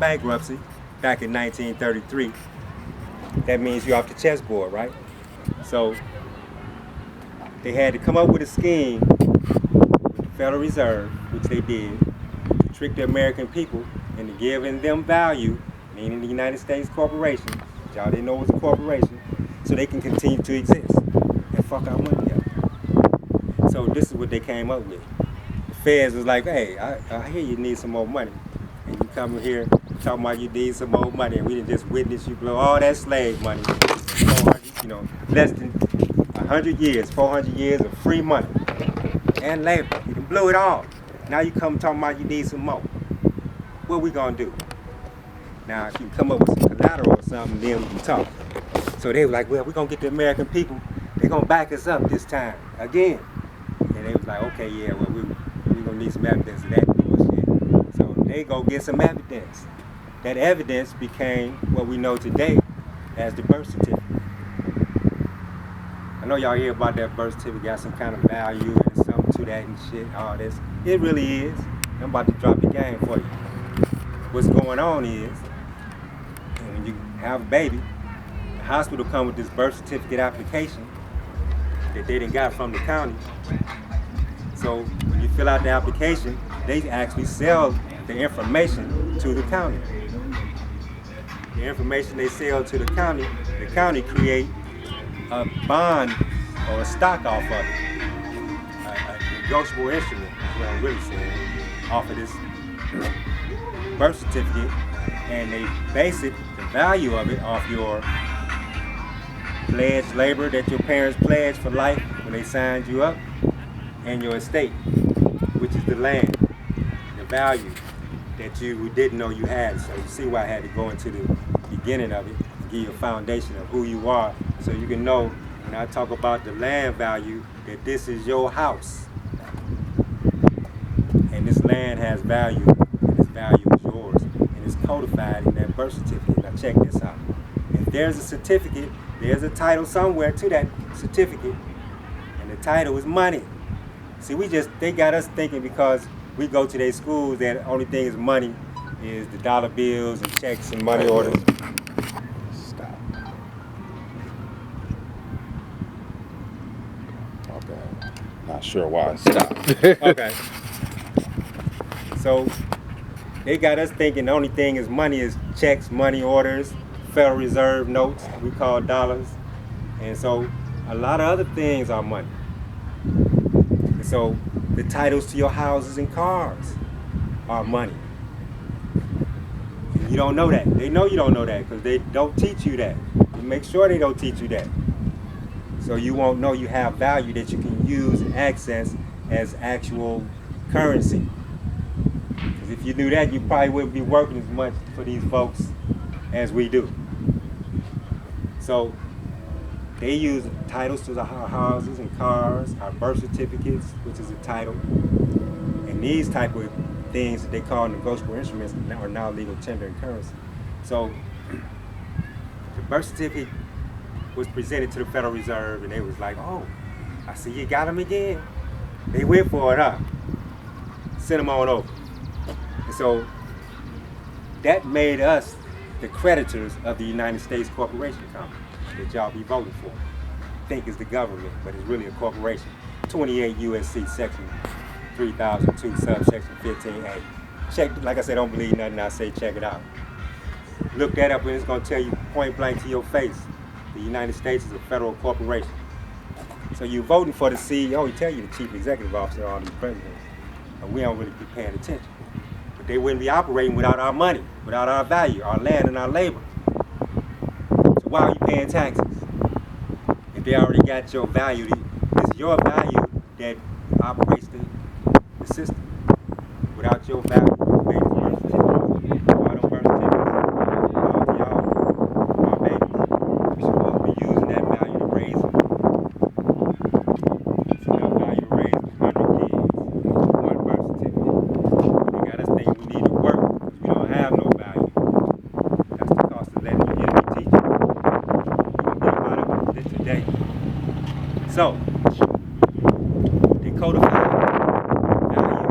bankruptcy back in 1933, that means you're off the chessboard, right? So they had to come up with a scheme with the Federal Reserve, which they did, to trick the American people into giving them value, meaning the United States corporation, which y'all didn't know was a corporation, so they can continue to exist and fuck our money up. So this is what they came up with. The feds was like, hey, I hear you need some more money. And you come here talking about you need some more money, and we didn't just witness you blow all that slave money. 400, less than 100 years, 400 years of free money and labor. You can blow it all. Now you come talking about you need some more. What we gonna do? Now if you come up with some collateral or something, then we can talk. So they were like, well, we're gonna get the American people, they're gonna back us up this time, again. And they was like, okay, yeah, well, we're gonna need some evidence of that bullshit. So they go get some evidence. That evidence became what we know today as the birth certificate. I know y'all hear about that birth certificate, got some kind of value and something to that and shit, all this. It really is. I'm about to drop the game for you. What's going on is, when you have a baby, the hospital come with this birth certificate application that they done got from the county. So when you fill out the application, they actually sell the information to the county. The information they sell to the county create a bond or a stock off of it. A negotiable instrument is what I'm really saying, off of this birth certificate, and they base it, the value of it, off your pledged labor that your parents pledged for life when they signed you up, and your estate, which is the land, the value that you didn't know you had. So you see why I had to go into the beginning of it, to give you a foundation of who you are, so you can know when I talk about the land value, that this is your house. And this land has value, and this value is yours, and it's codified in that birth certificate. Now check this out. If there's a certificate, there's a title somewhere to that certificate, and the title is money. See, they got us thinking because we go to their schools that the only thing is money is the dollar bills and checks and money orders. Stop. Okay. Not sure why. Stop. Okay. So they got us thinking the only thing is money is checks, money orders, Federal Reserve notes, we call dollars. And so a lot of other things are money. And so the titles to your houses and cars are money. And you don't know that. They know you don't know that because they don't teach you that. You make sure they don't teach you that. So you won't know you have value that you can use and access as actual currency. Because if you knew that, you probably wouldn't be working as much for these folks as we do. So they use titles to our houses and cars, our birth certificates, which is a title. And these type of things that they call negotiable instruments are now legal tender and currency. So the birth certificate was presented to the Federal Reserve, and they was like, oh, I see you got them again. They went for it, huh? Send them on over. And so that made us the creditors of the United States Corporation Company that y'all be voting for. Think is the government, but it's really a corporation. 28 U.S.C. section 3002 subsection 15A. Check, like I said, don't believe nothing I say, check it out. Look that up and it's gonna tell you point blank to your face, the United States is a federal corporation. So you're voting for the CEO, he tell you the chief executive officer, all these presidents, and we don't really be paying attention. But they wouldn't be operating without our money, without our value, our land and our labor. So why are you paying taxes? If they already got your value, it's your value that operates the system. Without your value, all them birth certificates, all y'all, our babies, we supposed to be using that value to raise them. So that value to raise 100 kids, one birth certificate. They got us thinking we need to work because we don't have no value. That's the cost of letting you get a teacher. We're going to get about it today. So, they codify value,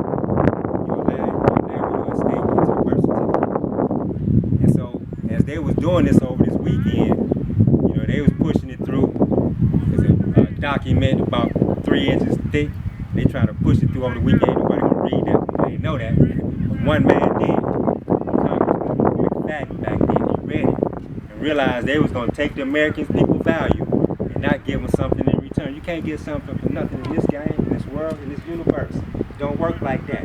your land, your estate into the birth certificate. as they was doing this over this weekend, you know, they was pushing it through. It's a document about 3 inches thick. They trying to push it through over the weekend. Nobody gonna read that. They didn't know that. But one man did. Congressman McFadden back then, he read it and realized they was gonna take the American people's value and not give them something in return. You can't get something for nothing in this game, in this world, in this universe. It don't work like that.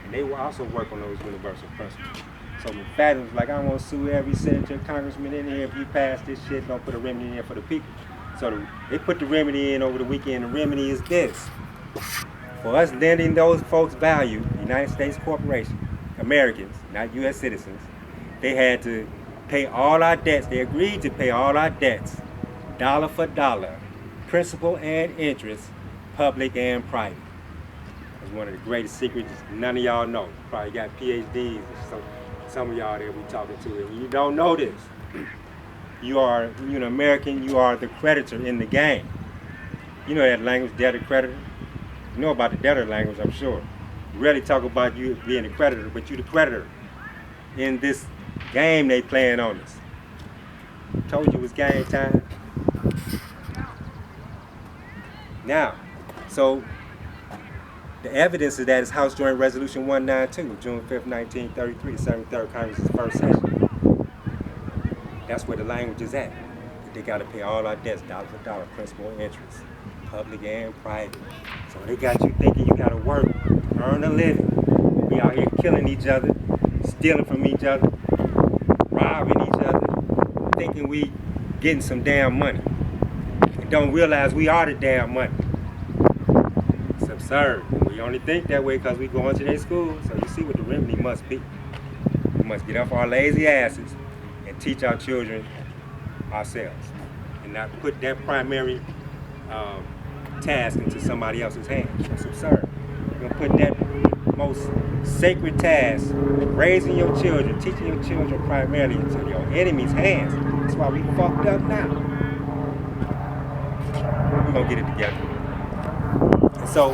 And they will also work on those universal principles. So McFadden was like, I want to sue every senator, congressman in here. If you pass this shit, don't put a remedy in there for the people. So they put the remedy in over the weekend. The remedy is this. For us lending those folks value, United States corporation, Americans, not U.S. citizens, they had to pay all our debts. They agreed to pay all our debts, dollar for dollar, principal and interest, public and private. It's one of the greatest secrets none of y'all know. Probably got PhDs or some of y'all that we talking to, and you don't know this. You're an American, you are the creditor in the game. You know that language, debtor, creditor? You know about the debtor language, I'm sure. You rarely talk about you being a creditor, but you're the creditor in this game they playing on us. Told you it was game time. Now, so the evidence of that is House Joint Resolution 192 of June 5th, 1933, the 73rd Congress's first session. That's where the language is at. They got to pay all our debts, dollar for dollar, principal and interest, public and private. So they got you thinking you got to work, earn a living. We out here killing each other, stealing from each other, robbing each other, thinking we getting some damn money. And don't realize we are the damn money. It's absurd. We only think that way because we go into their school. So you see what the remedy must be. We must get off our lazy asses and teach our children ourselves and not put that primary task into somebody else's hands. That's absurd. You're gonna put that most sacred task, raising your children, teaching your children primarily into your enemy's hands. That's why we fucked up now. We're gonna get it together. And so,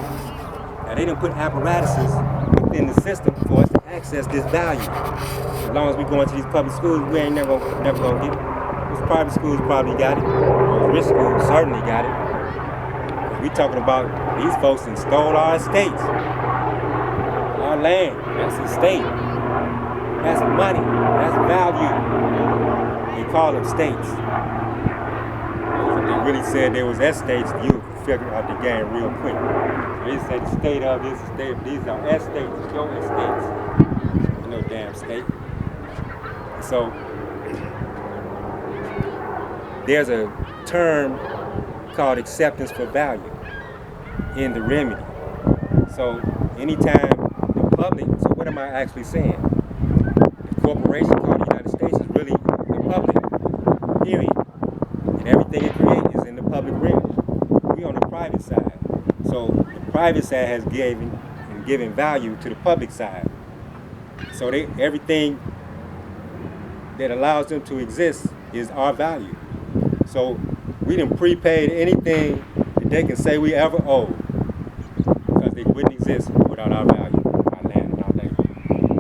now they didn't put apparatuses within the system for us to access this value. As long as we go into these public schools, we ain't never gonna get it. Those private schools probably got it. Those rich schools certainly got it. We talking about these folks that stole our estates, our land. That's estate. That's money. That's value. They call them states. If they really said there was estates, you would figure out the game real quick. So they said the state of this estate, these are estates, it's your estates. There's no damn state. So there's a term called acceptance for value in the remedy. So anytime the public, so what am I actually saying? The corporation called the United States is really the public, period. And everything it creates is in the public realm. We on the private side. So the private side has given value to the public side. So everything that allows them to exist is our value. So we done prepaid anything that they can say we ever owe, because they wouldn't exist without our value, our land and our labor.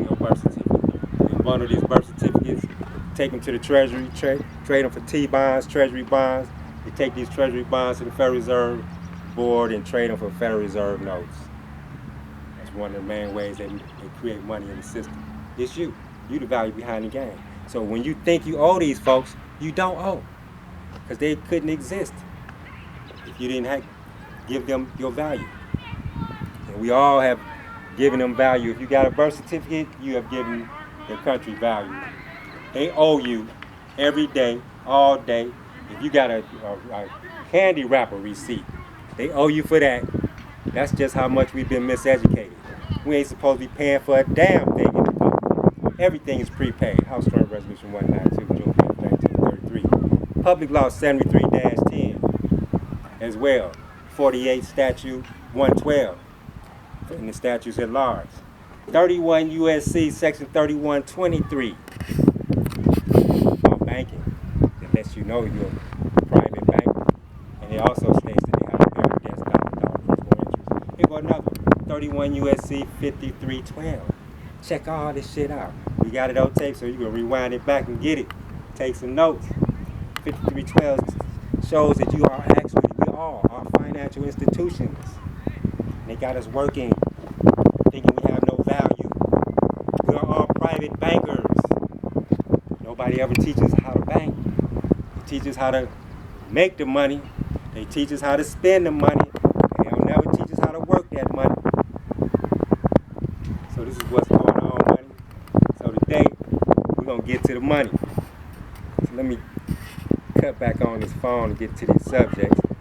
Your birth certificate. They bundle these birth certificates, take them to the Treasury, trade them for T-bonds, Treasury bonds. They take these Treasury bonds to the Federal Reserve Board and trade them for Federal Reserve notes. That's one of the main ways they create money in the system. It's you. You the value behind the game. So when you think you owe these folks, you don't owe. Because they couldn't exist if you didn't give them your value. And we all have given them value. If you got a birth certificate, you have given your country value. They owe you every day, all day. If you got a candy wrapper receipt, they owe you for that. That's just how much we've been miseducated. We ain't supposed to be paying for a damn thing in the public. Everything is prepaid. House Joint Resolution 192, June 5th, 1933. Public Law 73-10 as well. 48 Statute 112 in the statutes at large. 31 U.S.C. Section 3123 on banking. That lets you know you're a private bank. And it also states that they have to bear against dollar principal interest. Here go another one. 31 U.S.C. 5312. Check all this shit out. We got it on tape, so you can rewind it back and get it. Take some notes. 5312 shows that we all are financial institutions. They got us working, thinking we have no value. We are all private bankers. Nobody ever teaches how to bank. They teach us how to make the money. They teach us how to spend the money. They don't never teach us how to work that money. So this is what's going on, money. So today, we're going to get to the money. So let me cut back on this phone and get to these subjects.